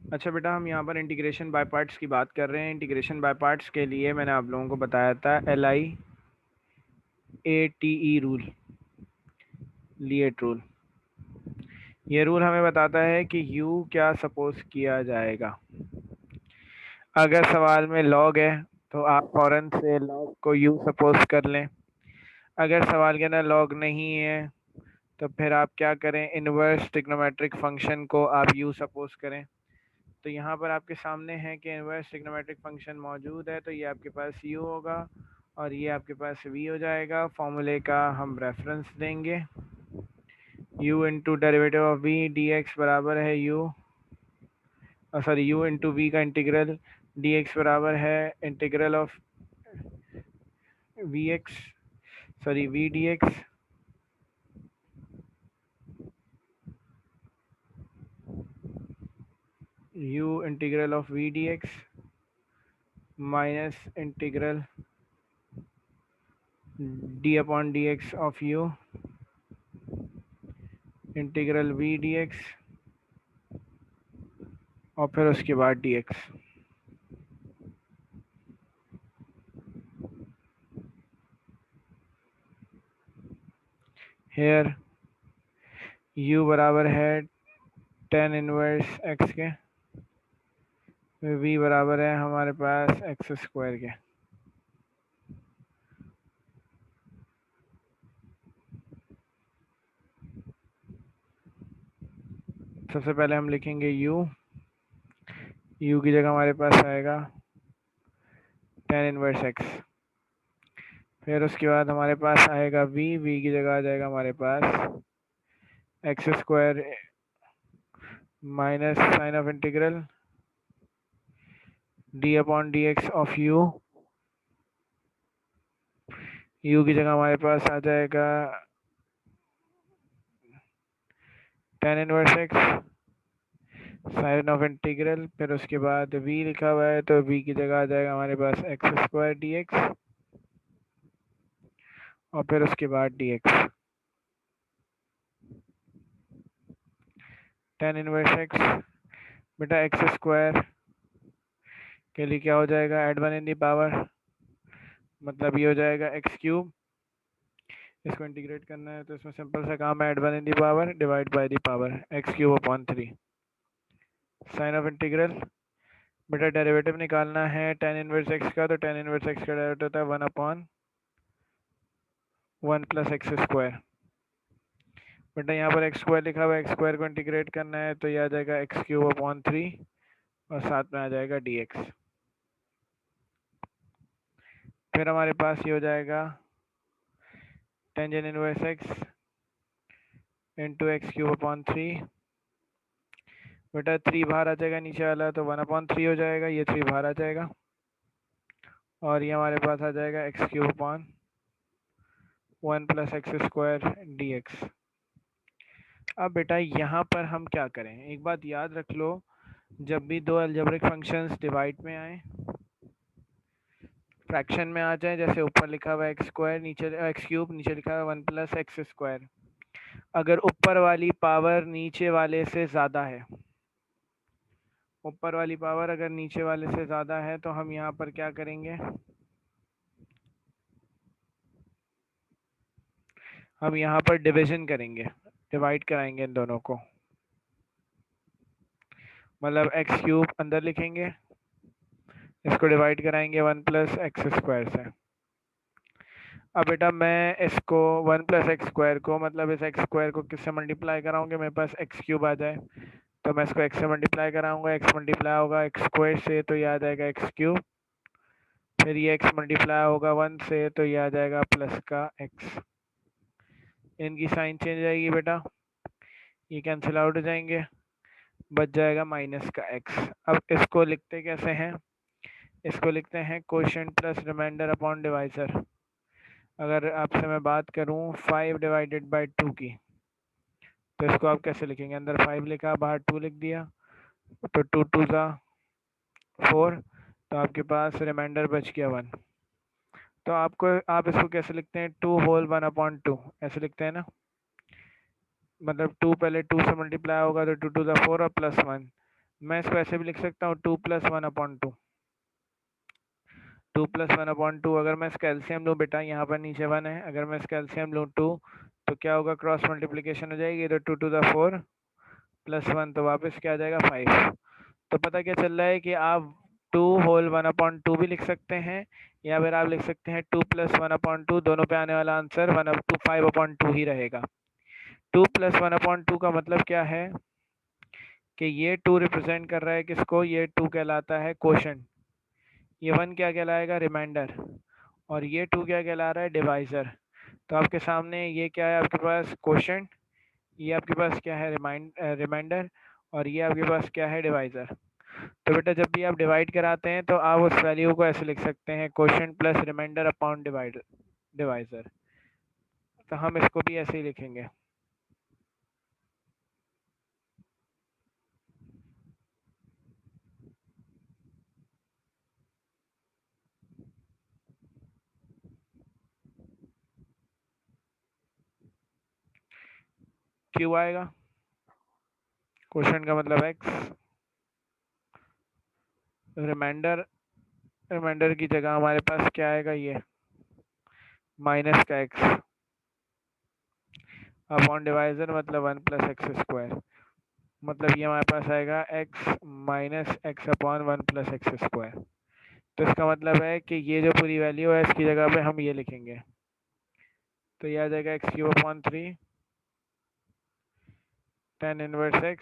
अच्छा बेटा, हम यहाँ पर इंटीग्रेशन बाय पार्ट्स की बात कर रहे हैं। इंटीग्रेशन बाय पार्ट्स के लिए मैंने आप लोगों को बताया था LIATE रूल, लिएट रूल। ये रूल हमें बताता है कि u क्या सपोज किया जाएगा। अगर सवाल में लॉग है तो आप फौरन से लॉग को u सपोज कर लें। अगर सवाल के अंदर लॉग नहीं है तो फिर आप क्या करें, इनवर्स ट्रिग्नोमेट्रिक फंक्शन को आप u सपोज करें। तो यहाँ पर आपके सामने है कि इनवर्स ट्रिग्नोमेट्रिक फंक्शन मौजूद है, तो ये आपके पास u होगा और ये आपके पास v हो जाएगा। फॉर्मूले का हम रेफरेंस देंगे, u into derivative of v dx बराबर है u इंटू v का इंटीग्रल dx बराबर है integral of v dx u integral of v dx minus integral d upon dx of u integral v dx और फिर उसके बाद dx। हेयर u बराबर है tan इनवर्स x के, v बराबर है हमारे पास x स्क्वायर के। सबसे पहले हम लिखेंगे u की जगह हमारे पास आएगा tan इनवर्स x। फिर उसके बाद हमारे पास आएगा v की जगह आ जाएगा हमारे पास x square minus sign of integral d upon dx of u की जगह हमारे पास आ जाएगा tan inverse x sign of integral, फिर उसके बाद v लिखा हुआ है तो v की जगह आ जाएगा हमारे पास x स्क्वायर dx और फिर उसके बाद dx। tan इनवर्स x बेटा x स्क्वायर के लिए क्या हो जाएगा, add one in the power, मतलब ये हो जाएगा x क्यूब। इसको इंटीग्रेट करना है तो इसमें सिंपल सा काम है, add one in the power divide by the power x cube upon 3। Sign of integral बेटा डेरिवेटिव निकालना है tan इनवर्स x का, तो tan इनवर्स x का डेरिवेटिव होता है 1 अपॉन 1 प्लस एक्स स्क्वायर। बेटा यहाँ पर एक्स स्क्वायर लिखा हुआ है, एक्स स्क्वायर को इंटीग्रेट करना है तो ये आ जाएगा एक्स क्यूब अपॉन 3 और साथ में आ जाएगा dx। फिर हमारे पास ये हो जाएगा tangent inverse x into x cube upon 3। बेटा 3 बाहर आ जाएगा नीचे वाला तो 1 अपॉन 3 हो जाएगा, ये 3 बाहर आ जाएगा और ये हमारे पास आ जाएगा x cube upon 1 plus x square dx। अब बेटा यहाँ पर हम क्या करें, एक बात याद रख लो, जब भी दो अलजेब्रिक फंक्शंस डिवाइड में आए, फ्रैक्शन में आ जाए, जैसे ऊपर लिखा हुआ है एक्स स्क्वायर, नीचे एक्स क्यूब, नीचे लिखा हुआ है 1 प्लस एक्स स्क्वायर, अगर ऊपर वाली पावर नीचे वाले से ज़्यादा है, ऊपर वाली पावर अगर नीचे वाले से ज़्यादा है तो हम यहाँ पर क्या करेंगे, हम यहाँ पर डिवीजन करेंगे, डिवाइड कराएंगे इन दोनों को, मतलब एक्स क्यूब अंदर लिखेंगे, इसको डिवाइड कराएंगे 1 प्लस एक्स स्क्वायर से। अब बेटा मैं इसको 1 प्लस एक्स स्क्वायर को, मतलब इस एक्स स्क्वायर को किससे मल्टीप्लाई कराऊंगे, मेरे पास एक्स क्यूब आ जाए तो मैं इसको x से मल्टीप्लाई कराऊंगा, x मल्टीप्लाई होगा एक्स स्क्वायर से तो ये आ जाएगा एक्स क्यूब, फिर ये x मल्टीप्लाई होगा 1 से तो ये आ जाएगा प्लस का x। इनकी साइन चेंज जाएगी बेटा, ये कैंसिल आउट हो जाएंगे, बच जाएगा माइनस का x। अब इसको लिखते कैसे हैं, इसको लिखते हैं quotient plus remainder upon divisor. अगर आपसे मैं बात करूं 5 डिवाइडेड बाय 2 की, तो इसको आप कैसे लिखेंगे, अंदर 5 लिखा बाहर 2 लिख दिया, तो 2 2 ज़ा 4, तो आपके पास रिमाइंडर बच गया 1। तो आप इसको कैसे लिखते हैं, 2 होल 1 अपॉन 2 ऐसे लिखते हैं ना, मतलब 2 पहले 2 से मल्टीप्लाई होगा तो 2 2 ज़ा 4 और प्लस 1, मैं इसको ऐसे भी लिख सकता हूँ 2+1/2। 2+1/2 अगर मैं इसका एलसीएम लूँ बेटा, यहाँ पर नीचे 1 है, अगर मैं इसका एलसीएम लूँ 2 तो क्या होगा, क्रॉस मल्टीप्लिकेशन हो जाएगी, तो 2 to the 4 + 1 तो वापस क्या आ जाएगा 5। तो पता क्या चल रहा है कि आप 2 whole 1/2 भी लिख सकते हैं, या फिर आप लिख सकते हैं 2+1/2, दोनों पे आने वाला आंसर 5/2 ही रहेगा। 2+1/2 का मतलब क्या है कि ये 2 रिप्रेजेंट कर रहा है किसको, ये 2 कहलाता है क्वोशंट, ये 1 क्या कहलाएगा, रिमाइंडर, और ये 2 क्या कहला रहा है, डिवाइजर। तो आपके सामने ये क्या है, आपके पास क्वोशंट, ये आपके पास क्या है, रिमाइंडर, और ये आपके पास क्या है, डिवाइजर। तो बेटा जब भी आप डिवाइड कराते हैं तो आप उस वैल्यू को ऐसे लिख सकते हैं, quotient plus remainder upon divisor. तो हम इसको भी ऐसे ही लिखेंगे। क्यों आएगा, क्वोशंट का मतलब x, रिमाइंडर की जगह हमारे पास क्या आएगा, ये माइनस का x, अपॉन डिवाइजर मतलब 1+x², मतलब ये हमारे पास आएगा x minus x upon 1+x²। तो इसका मतलब है कि ये जो पूरी वैल्यू है इसकी जगह पे हम ये लिखेंगे, तो ये आ जाएगा x³ tan inverse x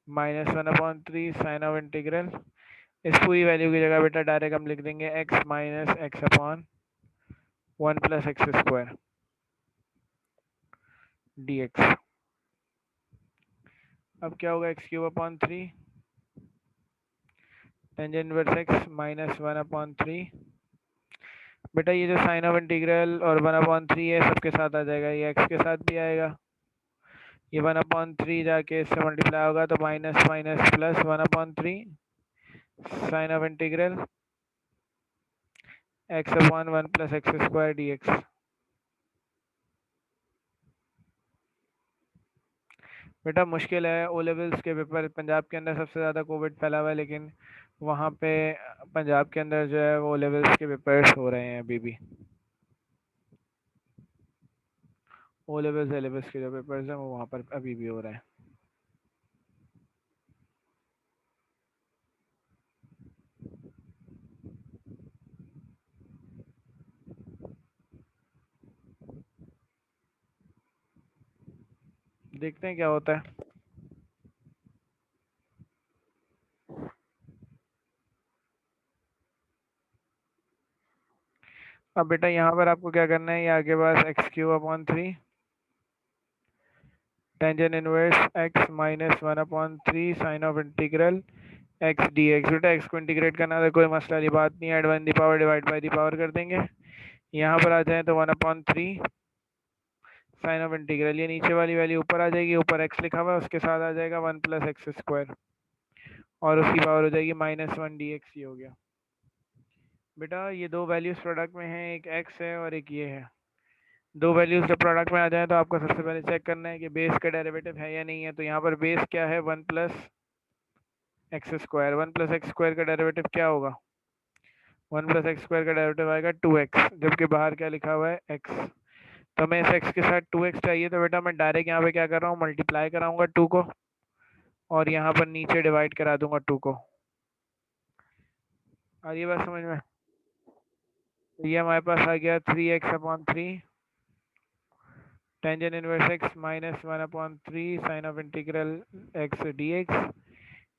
-1/3 sign of integral. इस पूरी वैल्यू की जगह बेटा डायरेक्ट हम लिख देंगे x minus x upon 1+x² dx। अब क्या होगा, x³ टेंजेंट इनवर्स x -1/3। बेटा ये जो साइन ऑफ इंटीग्रल और 1/3 है सबके साथ आ जाएगा, ये x के साथ भी आएगा, ये 1/3 जाके इससे मल्टीप्लाई होगा तो minus minus plus 1/3 sign of integral x upon 1+x² dx। बेटा मुश्किल है, ओ लेवल्स के पेपर पंजाब के अंदर सबसे ज़्यादा कोविड फैला हुआ है, लेकिन वहाँ पे पंजाब के अंदर जो है वो लेवल्स के पेपर्स हो रहे हैं अभी भी, ओ लेवल्स ए लेवल्स के जो पेपर्स हैं वो वहाँ पर अभी भी हो रहे हैं। देखते हैं क्या होता है। अब बेटा यहाँ पर आपको क्या करना है, ये आपके पास x³ 3 tangent inverse x -1/3 sign of integral x dx। बेटा x को इंटीग्रेट करना तो कोई मसला वाली बात नहीं है, add 1 the power divide by the power कर देंगे। यहाँ पर आ जाए तो 1/3 साइन ऑफ इंटीग्रल, ये नीचे वाली वैल्यू ऊपर आ जाएगी, ऊपर x लिखा हुआ है उसके साथ आ जाएगा 1+x² और उसकी पावर हो जाएगी -1 dx। ये हो गया बेटा, ये दो वैल्यूज प्रोडक्ट में है, एक x है और एक ये है। दो वैल्यूज जब प्रोडक्ट में आ जाए तो आपको सबसे पहले चेक करना है कि बेस का डेरिवेटिव है या नहीं है। तो यहाँ पर बेस क्या है, 1+x², 1+x² का डेरिवेटिव क्या होगा, 1+x² का डेरिवेटिव आएगा 2x, जबकि बाहर क्या लिखा हुआ है x। तो मैं इस x के साथ 2x चाहिए, तो बेटा मैं डायरेक्ट यहाँ पे क्या कर रहा हूँ, मल्टीप्लाई कराऊंगा 2 को और यहाँ पर नीचे डिवाइड करा दूंगा 2 को। और ये बात समझ में, तो ये हमारे पास आ गया 3x/3 tangent inverse x -1/3 sign of integral x dx।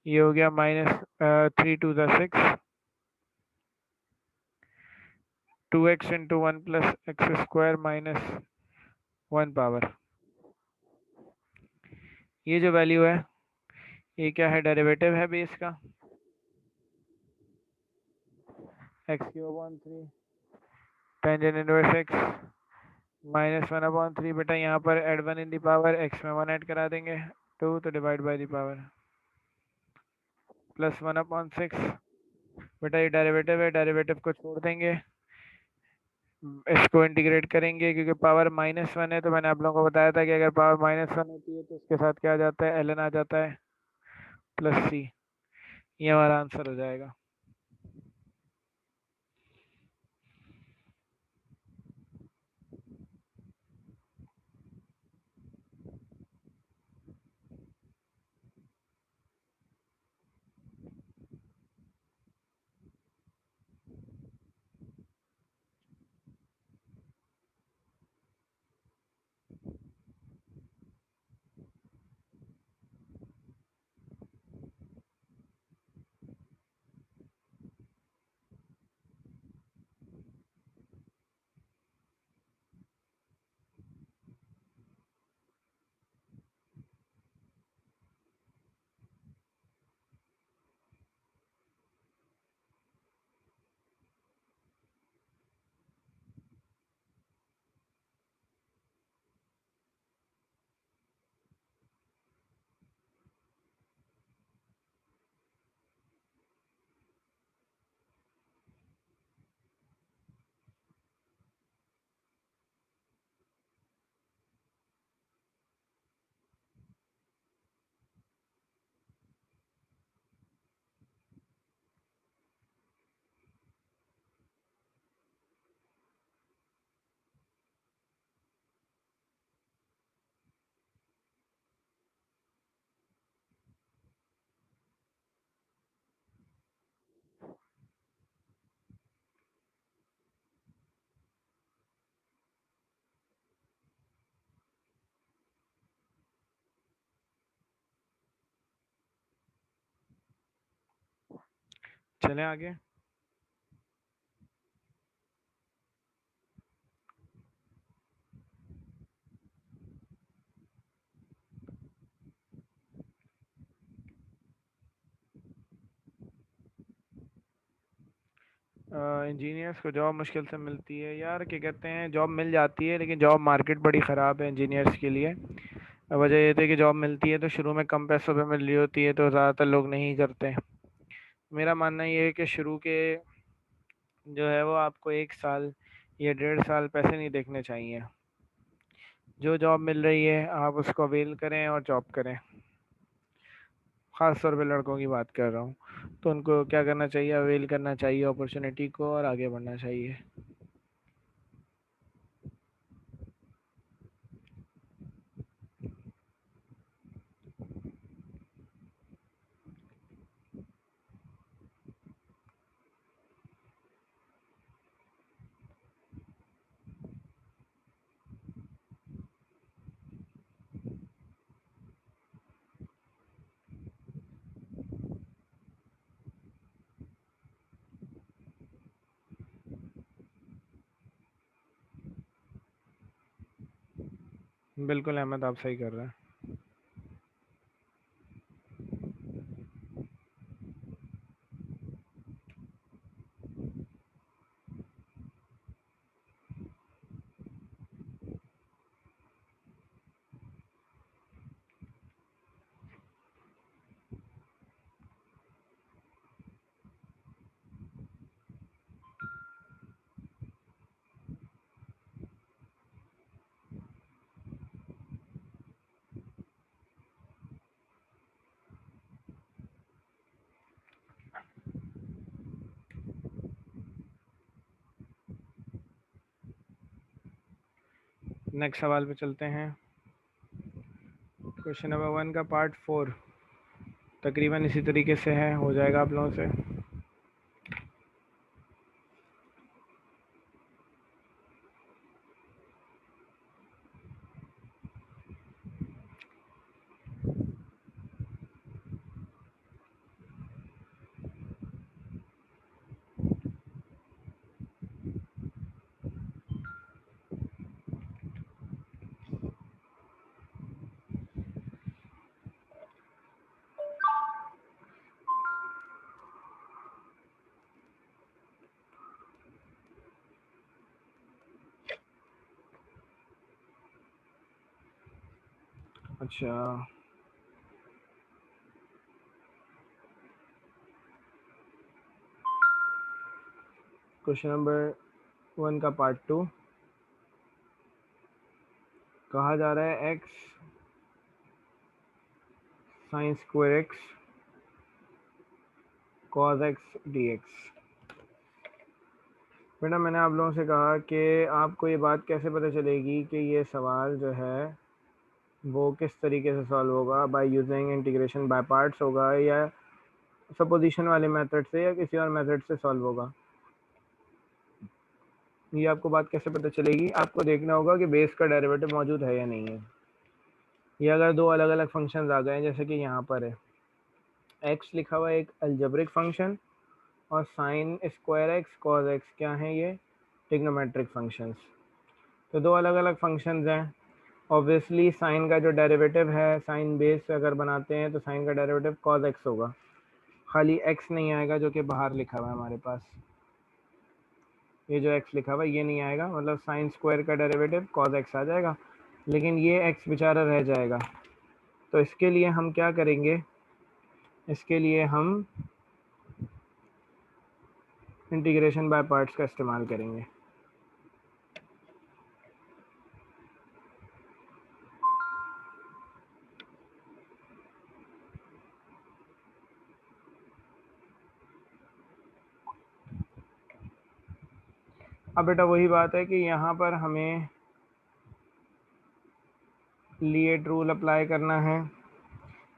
ये हो गया -3 to the 6 2x into 1+x² -1 power. ये जो वैल्यू है ये क्या है, डेरिवेटिव है बेस का, x³ टेंजेंट इनवर्स x -1/3। बेटा यहाँ पर add 1 in the power, x में 1 ऐड करा देंगे 2, तो डिवाइड बाई दी पावर +1/6। बेटा ये डेरिवेटिव है, डेरिवेटिव को छोड़ देंगे, इसको इंटीग्रेट करेंगे, क्योंकि पावर -1 है तो मैंने आप लोगों को बताया था कि अगर पावर -1 होती है तो इसके साथ क्या आ जाता है, ln आ जाता है, प्लस सी, ये हमारा आंसर हो जाएगा। चलें आगे। इंजीनियर्स को जॉब मुश्किल से मिलती है यार, क्या कहते हैं, जॉब मिल जाती है लेकिन जॉब मार्केट बड़ी ख़राब है इंजीनियर्स के लिए। वजह ये थी कि जॉब मिलती है तो शुरू में कम पैसों पे मिल रही होती है तो ज़्यादातर लोग नहीं करते। मेरा मानना ये है कि शुरू के जो है वो आपको 1 साल या 1.5 साल पैसे नहीं देखने चाहिए। जो जॉब मिल रही है आप उसको अवेल करें और जॉब करें। ख़ास तौर पे लड़कों की बात कर रहा हूँ, तो उनको क्या करना चाहिए, अवेल करना चाहिए अपॉर्चुनिटी को और आगे बढ़ना चाहिए। बिल्कुल अहमद, आप सही कर रहे हैं। नेक्स्ट सवाल पे चलते हैं। क्वेश्चन नंबर 1 का पार्ट 4 तकरीबन इसी तरीके से है, हो जाएगा आप लोगों से। अच्छा, क्वेश्चन नंबर 1 का पार्ट 2 कहा जा रहा है x sign square x cos x dx। बेटा मैंने आप लोगों से कहा कि आपको ये बात कैसे पता चलेगी कि ये सवाल जो है वो किस तरीके से सॉल्व होगा, by using integration by parts होगा या सपोजिशन वाले मेथड से या किसी और मेथड से सॉल्व होगा। ये आपको बात कैसे पता चलेगी, आपको देखना होगा कि बेस का डेरिवेटिव मौजूद है या नहीं है। ये अगर दो अलग अलग फंक्शंस आ गए जैसे कि यहाँ पर है x लिखा हुआ है एक अलजेब्रिक फंक्शन और sign square x cos x क्या है ये ट्रिग्नोमेट्रिक फंक्शंस। तो दो अलग अलग फंक्शंस हैं। ऑब्वियसली साइन का जो डेरिवेटिव है साइन बेस अगर बनाते हैं तो साइन का डेरिवेटिव कॉस एक्स होगा, खाली x नहीं आएगा जो कि बाहर लिखा हुआ है हमारे पास। ये जो x लिखा हुआ है ये नहीं आएगा, मतलब साइन स्क्वायर का डेरिवेटिव कॉस एक्स आ जाएगा, लेकिन ये x बेचारा रह जाएगा। तो इसके लिए हम क्या करेंगे, इसके लिए हम इंटीग्रेशन बाय पार्ट्स का इस्तेमाल करेंगे। अब बेटा वही बात है कि यहाँ पर हमें लीएट रूल अप्लाई करना है।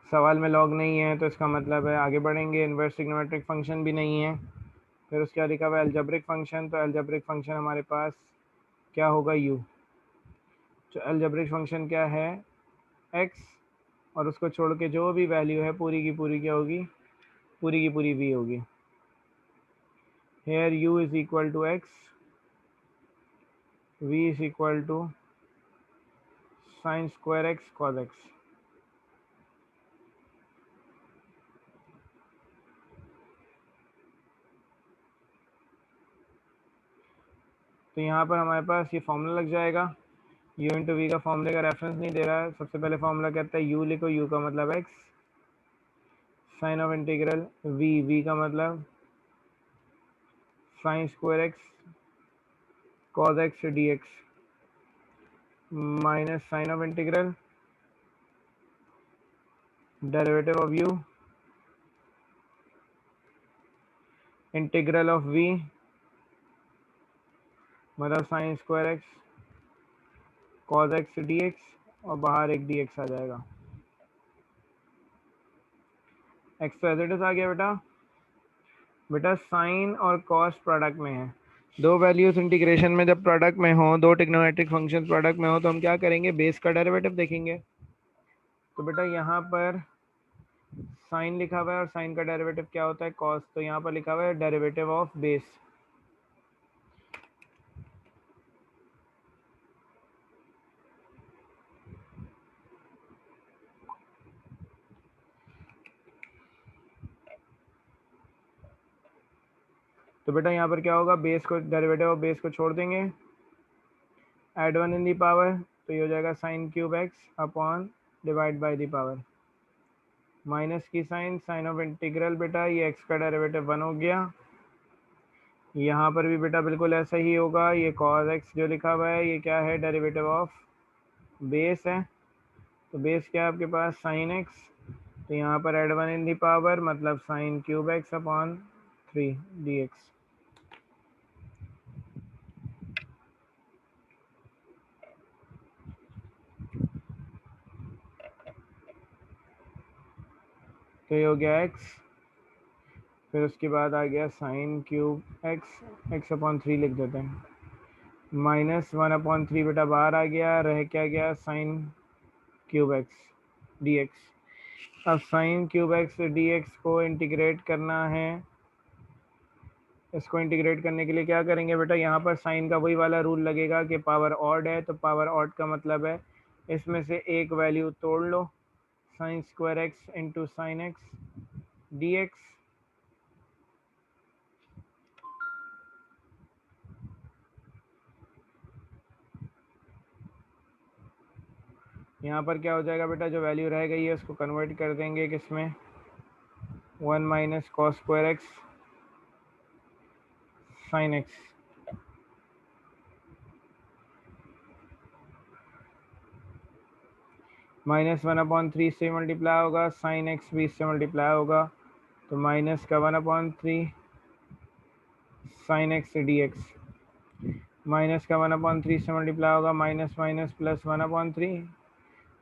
सवाल में लॉग नहीं है तो इसका मतलब है आगे बढ़ेंगे, इन्वर्स ट्रिग्नोमेट्रिक फंक्शन भी नहीं है। फिर उसके बाद लिखा हुआ है अलजेब्रिक फंक्शन, तो अलजेब्रिक फंक्शन हमारे पास क्या होगा u। तो अलजेब्रिक फंक्शन क्या है x, और उसको छोड़ के जो भी वैल्यू है पूरी की पूरी क्या होगी, पूरी की पूरी v होगी। Here u is equal to x, v is equal to sine square x cos x. तो यहाँ पर हमारे पास ये फॉर्मूला लग जाएगा। u इंटू वी का फॉर्मूले का रेफरेंस नहीं दे रहा है, सबसे पहले फॉर्मूला कहता है u लिखो, u का मतलब x, sign of integral v का मतलब sine square x cos x d x minus sign of integral derivative of u integral of v मतलब sine square x cos x d x और बाहर एक D x आ जाएगा। X तो as it is आ गया बेटा। बेटा साइन और कॉस प्रोडक्ट में है, दो वैल्यूज इंटीग्रेशन में जब प्रोडक्ट में हो, दो ट्रिग्नोमेट्रिक फंक्शन प्रोडक्ट में हो तो हम क्या करेंगे, बेस का डेरिवेटिव देखेंगे। तो बेटा यहाँ पर साइन लिखा हुआ है और साइन का डेरिवेटिव क्या होता है कॉस, तो यहाँ पर लिखा हुआ है डेरिवेटिव ऑफ बेस। तो बेटा यहाँ पर क्या होगा, बेस को डेरिवेटिव ऑफ बेस को छोड़ देंगे, add one in the power, तो ये हो जाएगा sign cube x upon divide by the power minus की साइन, साइन ऑफ इंटीग्रल बेटा ये एक्स का डेरिवेटिव 1 हो गया। यहाँ पर भी बेटा बिल्कुल ऐसा ही होगा, ये कॉस एक्स जो लिखा हुआ है ये क्या है, डेरिवेटिव ऑफ बेस है। तो बेस क्या है आपके पास, साइन एक्स, तो यहाँ पर add one in the power मतलब sine cube x upon 3 d x. तो ये हो गया एक्स, फिर उसके बाद आ गया sine cube x, x upon 3 लिख देते हैं, माइनस 1/3 बेटा बाहर आ गया, रह क्या गया sine cube x d x. अब sine cube x d x को इंटीग्रेट करना है, इसको इंटीग्रेट करने के लिए क्या करेंगे बेटा, यहाँ पर साइन का वही वाला रूल लगेगा कि पावर ऑड है, तो पावर ऑड का मतलब है इसमें से एक वैल्यू तोड़ लो, sine square x into sine x d x. यहाँ पर क्या हो जाएगा बेटा, जो वैल्यू रह गई है उसको कन्वर्ट कर देंगे किसमें, 1 minus cos square x sine x, -1/3 से मल्टीप्लाई होगा, साइन एक्स भी इससे मल्टीप्लाई होगा, तो माइनस का 1/3 sign x d x, minus का 1/3 से मल्टीप्लाई होगा माइनस माइनस प्लस 1/3,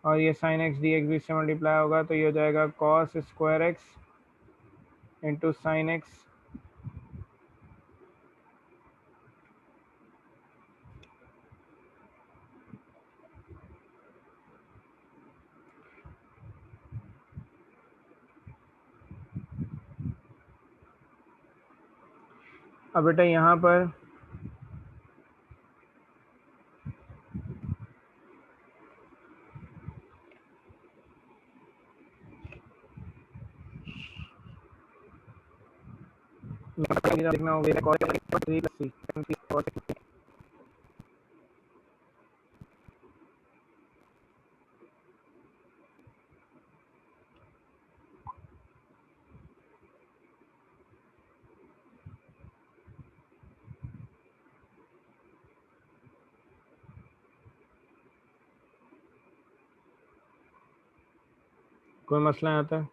और ये साइन एक्स डी एक्स भी इससे मल्टीप्लाई होगा तो ये हो जाएगा cos square x into sine x. अब बेटा यहाँ पर देखना होगा कोई मसला आता है?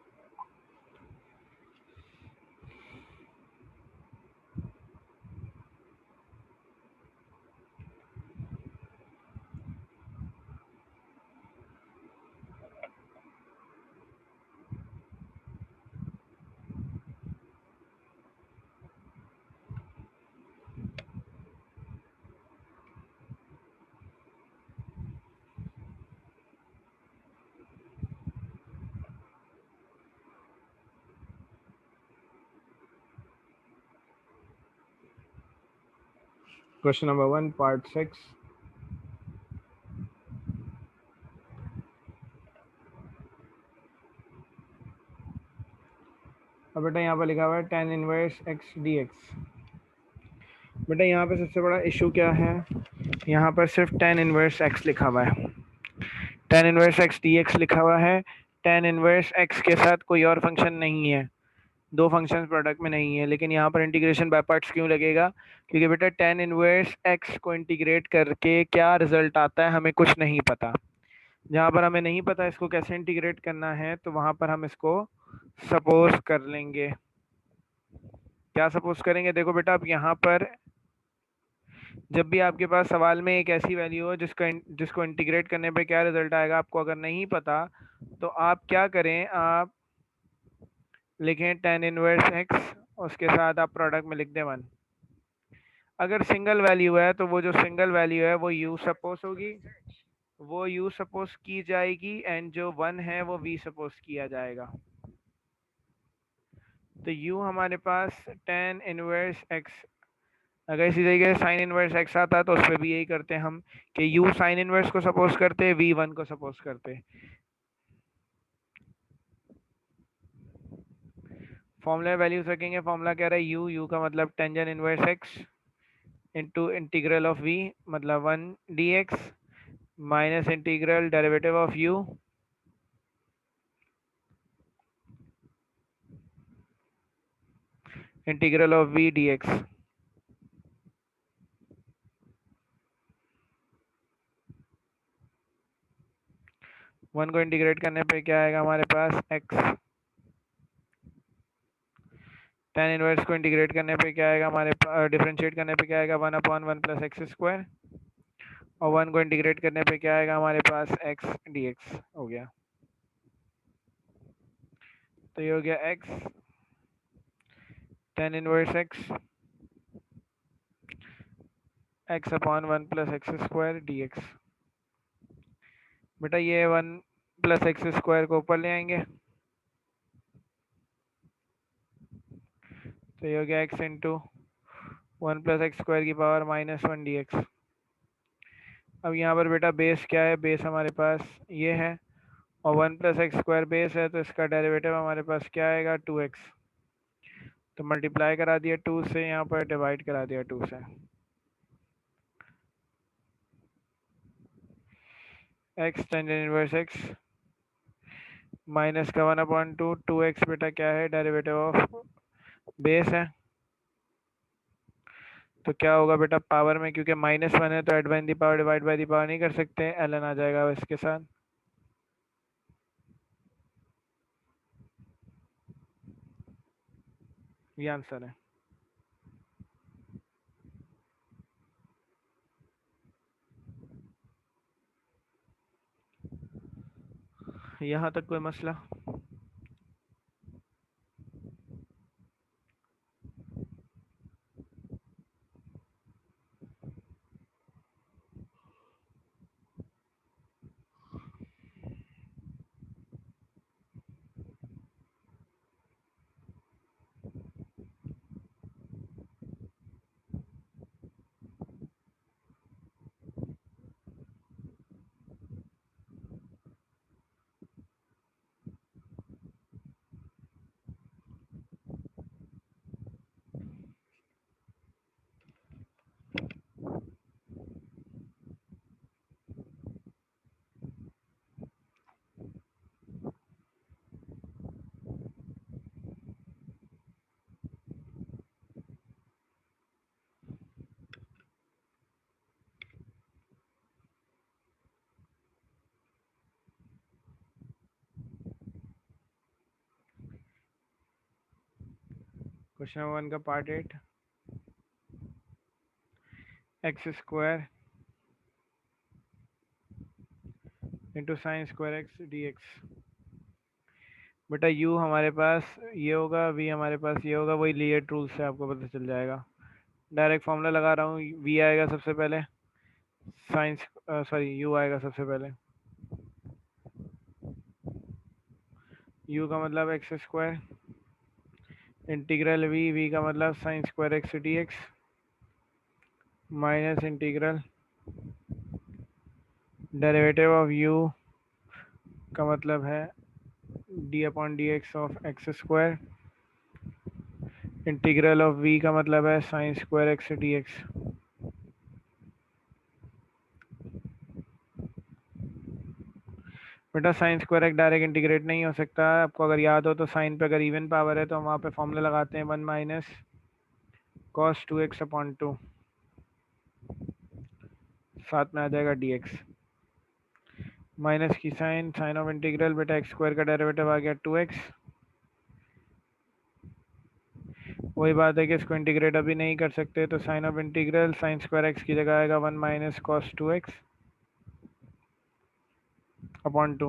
Question number 1 part 6। अब बेटा यहाँ पर लिखा हुआ है tan इनवर्स x dx। बेटा यहाँ पे सबसे बड़ा इशू क्या है, यहाँ पर सिर्फ tan इनवर्स x लिखा हुआ है, tan इनवर्स x dx लिखा हुआ है। tan इनवर्स x के साथ कोई और फंक्शन नहीं है, दो फंक्शंस प्रोडक्ट में नहीं है, लेकिन यहाँ पर इंटीग्रेशन बाय पार्ट्स क्यों लगेगा? क्योंकि बेटा tan इनवर्स x को इंटीग्रेट करके क्या रिजल्ट आता है हमें कुछ नहीं पता। जहाँ पर हमें नहीं पता इसको कैसे इंटीग्रेट करना है तो वहाँ पर हम इसको सपोज कर लेंगे। क्या सपोज करेंगे? देखो बेटा अब यहाँ पर जब भी आपके पास सवाल में एक ऐसी वैल्यू हो जिसको इंटीग्रेट करने पे क्या रिजल्ट आएगा आपको अगर नहीं पता, तो आप क्या करें, आप लिखें tan इनवर्स x, उसके साथ आप प्रोडक्ट में लिख दें 1। अगर सिंगल वैल्यू है तो वो जो सिंगल वैल्यू है वो u सपोज होगी, वो u सपोज की जाएगी, एंड जो 1 है वो v सपोज किया जाएगा। तो u हमारे पास tan इनवर्स x, अगर इसी तरीके से साइन इनवर्स x आता तो उस पर भी यही करते हैं हम कि u साइन इनवर्स को सपोज करते, v 1 को सपोज करते। फॉर्मूला वैल्यूज रखेंगे, फॉर्मूला कह रहा है u का मतलब tangent inverse x into integral of v मतलब 1 dx minus integral derivative of u integral of v dx। One को इंटीग्रेट करने पे क्या आएगा हमारे पास x, tan इनवर्स को इंटीग्रेट करने पे क्या आएगा हमारे पास, डिफरेंशिएट करने पे क्या आएगा 1/1 प्लस एक्स स्क्वायर, और 1 को इंटीग्रेट करने पे क्या आएगा हमारे पास x dx हो गया। तो ये हो गया x tan inverse x upon 1 plus x square dx। बेटा ये 1 प्लस एक्स स्क्वायर को ऊपर ले आएंगे तो ये हो गया x into 1 plus x square की पावर -1 dx। अब यहाँ पर बेटा बेस क्या है, बेस हमारे पास ये है, और 1 प्लस एक्स स्क्वायर बेस है तो इसका डेरिवेटिव हमारे पास क्या आएगा 2x। तो मल्टीप्लाई करा दिया 2 से, यहाँ पर डिवाइड करा दिया 2 से। x tangent inverse x minus का 1/2, 2x बेटा क्या है डेरिवेटिव ऑफ बेस है, तो क्या होगा बेटा पावर में, क्योंकि -1 है तो add by the power divide by the power नहीं कर सकते, ln आ जाएगा इसके साथ। ये आंसर है। यहाँ तक कोई मसला? क्वेश्चन नंबर 1 का part 8, x square into sine square x d x. बेटा u हमारे पास ये होगा, v हमारे पास ये होगा, वही लिएट रूल से आपको पता चल जाएगा। डायरेक्ट फॉर्मूला लगा रहा हूँ, v आएगा सबसे पहले, साइन सॉरी u आएगा सबसे पहले। u का मतलब एक्स स्क्वायर इंटीग्रल v का मतलब sine square x d x minus integral derivative of u का मतलब है D upon D x of x square, integral of v का मतलब है sign square x d x. बेटा साइन स्क्वायर एक डायरेक्ट इंटीग्रेट नहीं हो सकता, आपको अगर याद हो तो साइन पे अगर इवन पावर है तो हम वहाँ पे फॉर्मूला लगाते हैं 1 माइनस कॉस 2x अपॉन 2, साथ में आ जाएगा dx माइनस की साइन, साइन ऑफ इंटीग्रल, बेटा एक्स स्क्वायर का डेरिवेटिव आ गया 2x। वही बात है कि इसको इंटीग्रेट अभी नहीं कर सकते, तो sign of integral sine square x की जगह आएगा 1 minus cos 2x upon 2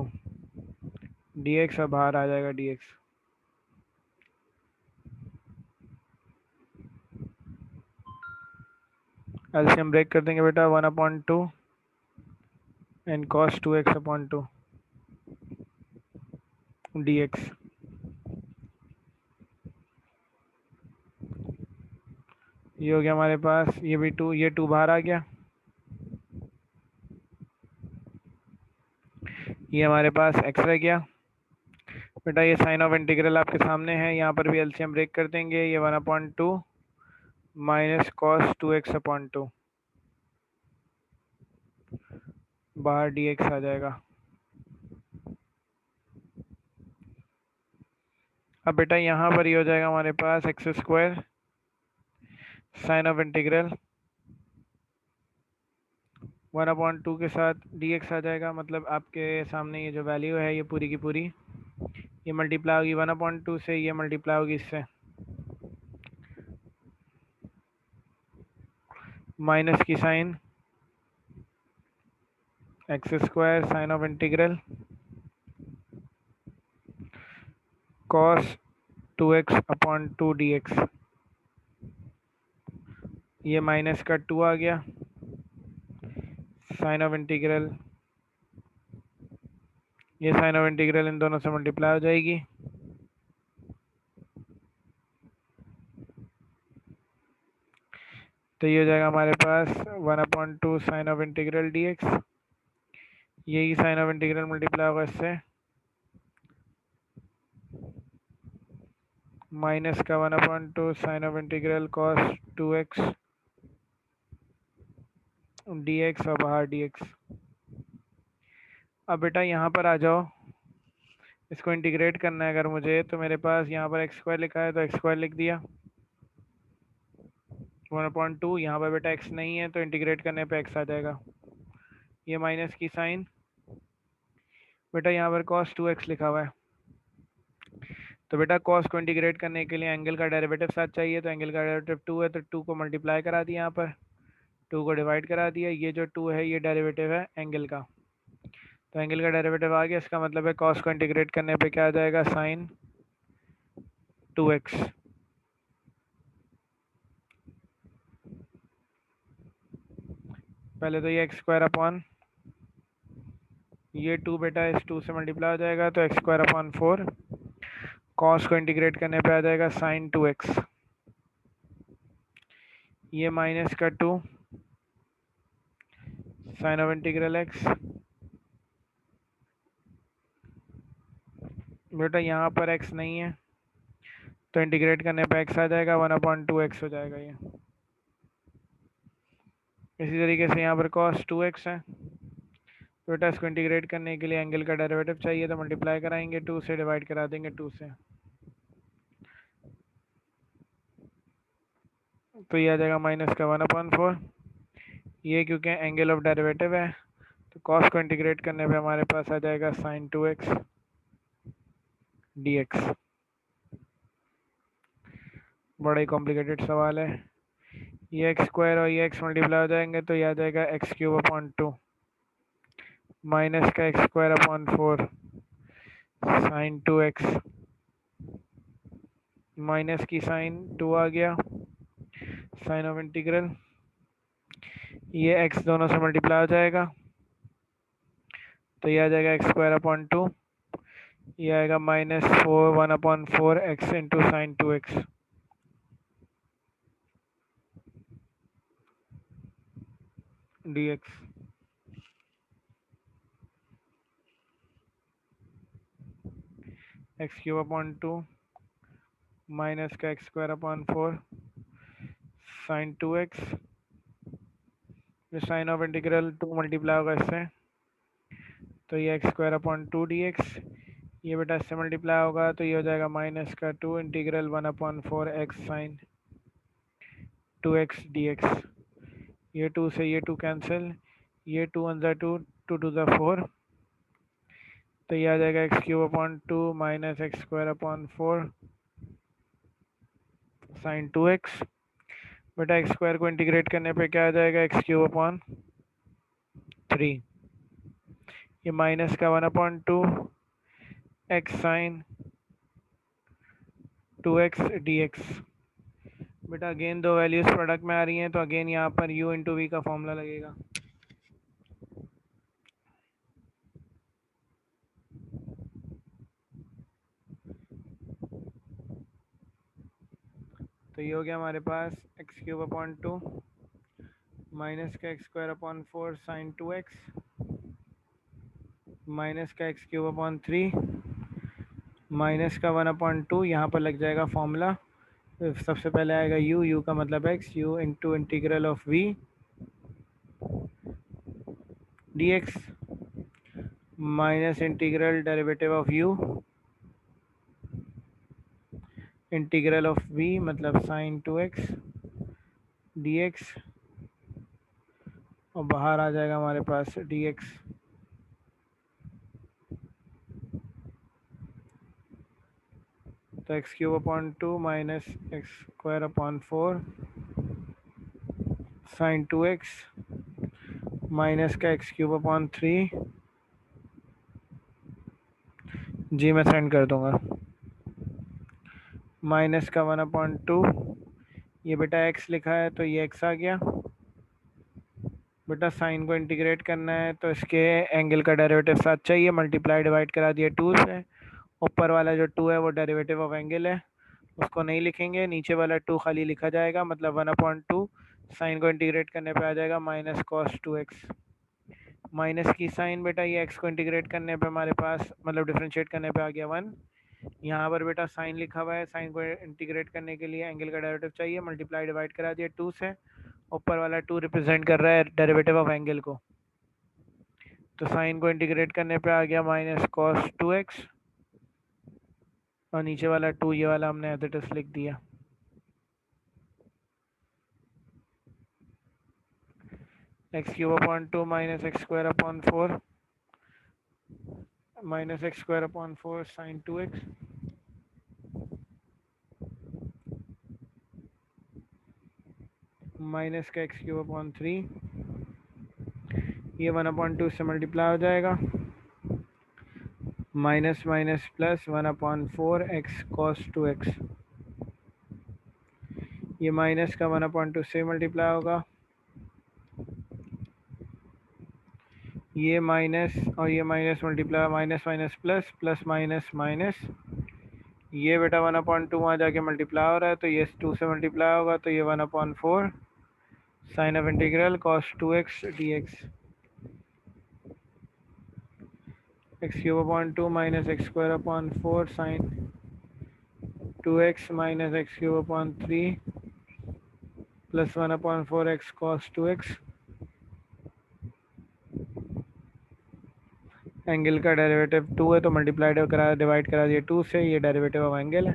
dx, अब बाहर आ जाएगा dx। एलसीएम ब्रेक कर देंगे बेटा, 1 upon 2 and cos 2x upon 2 dx। ये हो गया हमारे पास, ये भी 2, ये 2 बाहर आ गया, ये हमारे पास x रह गया। बेटा ये साइन ऑफ इंटीग्रल आपके सामने है, यहाँ पर भी एलसीएम ब्रेक कर देंगे, ये 1 upon 2 minus cos 2x upon 2, बाहर dx आ जाएगा। अब बेटा यहाँ पर ये हो जाएगा हमारे पास x square sine of integral 1 upon 2 के साथ dx आ जाएगा, मतलब आपके सामने ये जो वैल्यू है ये पूरी की पूरी ये मल्टीप्लाई होगी 1 अपॉन 2 से, ये मल्टीप्लाई होगी इससे, माइनस की sine x square sine of integral cos 2x upon 2 dx, ये माइनस का 2 आ गया, साइन ऑफ इंटीग्रल, ये साइन ऑफ इंटीग्रल इन दोनों से मल्टीप्लाई हो जाएगी, तो ये हो जाएगा हमारे पास 1 upon 2 sign of integral dx, यही साइन ऑफ इंटीग्रल मल्टीप्लाई होगा इससे, माइनस का 1 upon 2 sign of integral cos 2x dx और बाहर dx। अब बेटा यहाँ पर आ जाओ, इसको इंटीग्रेट करना है अगर मुझे, तो मेरे पास यहाँ पर एक्स स्क्वायर लिखा है तो एक्स स्क्वायर लिख दिया, 1/2, यहाँ पर बेटा x नहीं है तो इंटीग्रेट करने पे x आ जाएगा, ये माइनस की साइन, बेटा यहाँ पर cos 2x लिखा हुआ है, तो बेटा कॉस को इंटीग्रेट करने के लिए एंगल का डेरिवेटिव साथ चाहिए, तो एंगल का डेरिवेटिव 2 है, तो 2 को मल्टीप्लाई करा दिया, यहाँ पर 2 को डिवाइड करा दिया, ये जो 2 है ये डेरिवेटिव है एंगल का, तो एंगल का डेरिवेटिव आ गया, इसका मतलब है कॉस को इंटीग्रेट करने पे क्या आ जाएगा, साइन 2x। पहले तो ये एक्स स्क्वायर अपॉन ये 2 बेटा इस 2 से मल्टीप्लाई हो जाएगा, तो एक्स स्क्वायर अपॉन 4, कॉस को इंटीग्रेट करने पे आ जाएगा साइन 2x, ये माइनस का 2 साइन ऑफ इंटीग्रल x, बेटा यहाँ पर x नहीं है तो इंटीग्रेट करने पे x आ जाएगा, 1/2x हो जाएगा ये। इसी तरीके से यहाँ पर cos 2x है, तो बेटा इसको इंटीग्रेट करने के लिए एंगल का डेरिवेटिव चाहिए, तो मल्टीप्लाई कराएंगे, 2 से डिवाइड करा देंगे 2 से, तो ये आ जाएगा माइनस का 1/4, ये क्योंकि एंगल ऑफ डेरिवेटिव है तो cos को इंटीग्रेट करने पे हमारे पास आ जाएगा sin 2x dx। बड़ा ही कॉम्प्लिकेटेड सवाल है, ये एक्स स्क्वायर और ये एक्स मल्टीप्लाई हो जाएंगे, तो ये आ जाएगा x³ माइनस का x² 4 sin 2x, माइनस की साइन 2 आ गया, साइन ऑफ इंटीग्रल, ये x दोनों से मल्टीप्लाई हो जाएगा, तो ये आ जाएगा x² 2, ये आएगा -4 1/4x into sine 2x dx। x³ 2 minus का x² 4 sine 2x, sign of integral 2 multiply होगा इससे, तो ये x² 2 dx, ये बेटा इससे मल्टीप्लाई होगा, तो ये हो जाएगा माइनस का 2 integral 1/4x sign 2x dx, ये 2 से ये 2 कैंसिल, ये 2 1 ज़ा 2 2 2 ज़ा 4, तो ये आ जाएगा x³ 2 minus x² 4 sine 2x, बेटा x² को इंटीग्रेट करने पे क्या आ जाएगा, x³ 3, ये माइनस का 1/2 x साइन 2x dx। बेटा अगेन दो वैल्यूज प्रोडक्ट में आ रही हैं, तो अगेन यहाँ पर u इंटू वी का फॉर्मूला लगेगा, तो ये हो गया हमारे पास x³ 2 माइनस का x² 4 साइन 2x माइनस का x³ 3 माइनस का 1/2, यहाँ पर लग जाएगा फॉर्मूला, सबसे पहले आएगा u का मतलब x, u into integral of v dx minus integral derivative of u integral of v मतलब साइन 2x dx, और बाहर आ जाएगा हमारे पास dx, तो x³ 2 minus x² 4 sine 2x minus का x³ 3, जी मैं सेंड कर दूंगा, माइनस का 1/2, ये बेटा x लिखा है तो ये x आ गया, बेटा साइन को इंटीग्रेट करना है तो इसके एंगल का डेरिवेटिव साथ चाहिए, मल्टीप्लाई डिवाइड करा दिया 2 से, ऊपर वाला जो 2 है वो डेरिवेटिव ऑफ एंगल है, उसको नहीं लिखेंगे, नीचे वाला 2 खाली लिखा जाएगा, मतलब 1/2 साइन को इंटीग्रेट करने पे आ जाएगा माइनस कॉस 2x, माइनस की साइन बेटा ये x को इंटीग्रेट करने पे हमारे पास मतलब डिफ्रेंशिएट करने पे आ गया 1, यहाँ पर बेटा साइन लिखा हुआ है, साइन को इंटीग्रेट करने के लिए एंगल का डेरिवेटिव चाहिए, मल्टीप्लाई डिवाइड करा दिया 2 से, ऊपर वाला 2 रिप्रेजेंट कर रहा है डेरिवेटिव ऑफ एंगल को, तो साइन को इंटीग्रेट करने पे आ गया माइनस कॉस 2x, और नीचे वाला 2 ये वाला हमने एज इट इज लिख दिया, x³ 2 minus x² 4 minus x² 4 sine 2x minus का एक्स क्यूब अपॉन 3, ये 1/2 से मल्टीप्लाई हो जाएगा, minus minus plus 1/4 x cos 2x, ये माइनस का 1/2 से मल्टीप्लाई होगा, ये माइनस और ये minus multiply, minus minus plus, plus minus minus, ये बेटा 1/2 वहाँ जाके मल्टीप्लाई हो रहा है तो ये 2 से मल्टीप्लाई होगा, तो ये 1/4 sign of integral cos 2x dx, x cube upon 2 minus x square upon 4 sine 2x minus x cube upon 3 plus 1/4 x cos 2x, angle का डेरिवेटिव 2 है तो मल्टीप्लाइड करा डिवाइड करा दिए 2 से, ये डेरिवेटिव ऑफ एंगल है,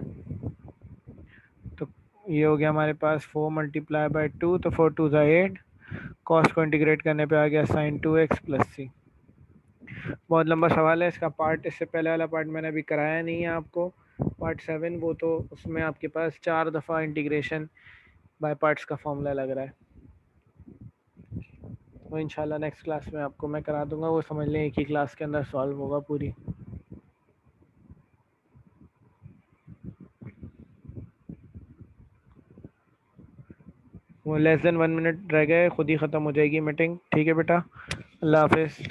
तो ये हो गया हमारे पास 4 मल्टीप्लाई बाई 2, तो 4 2 8, कॉस को इंटीग्रेट करने पे आ गया साइन 2x प्लस c। बहुत लंबा सवाल है, इसका पार्ट, इससे पहले वाला पार्ट मैंने अभी कराया नहीं है आपको, पार्ट 7, वो तो उसमें आपके पास 4 दफ़ा इंटीग्रेशन बाय पार्ट्स का फॉर्मूला लग रहा है, वो इंशाल्लाह नेक्स्ट क्लास में आपको मैं करा दूंगा, वो समझ लें एक ही क्लास के अंदर सॉल्व होगा पूरी। वो लेस देन 1 मिनट रह गए, खुद ही ख़त्म हो जाएगी मीटिंग, ठीक है बेटा, अल्लाह हाफिज़।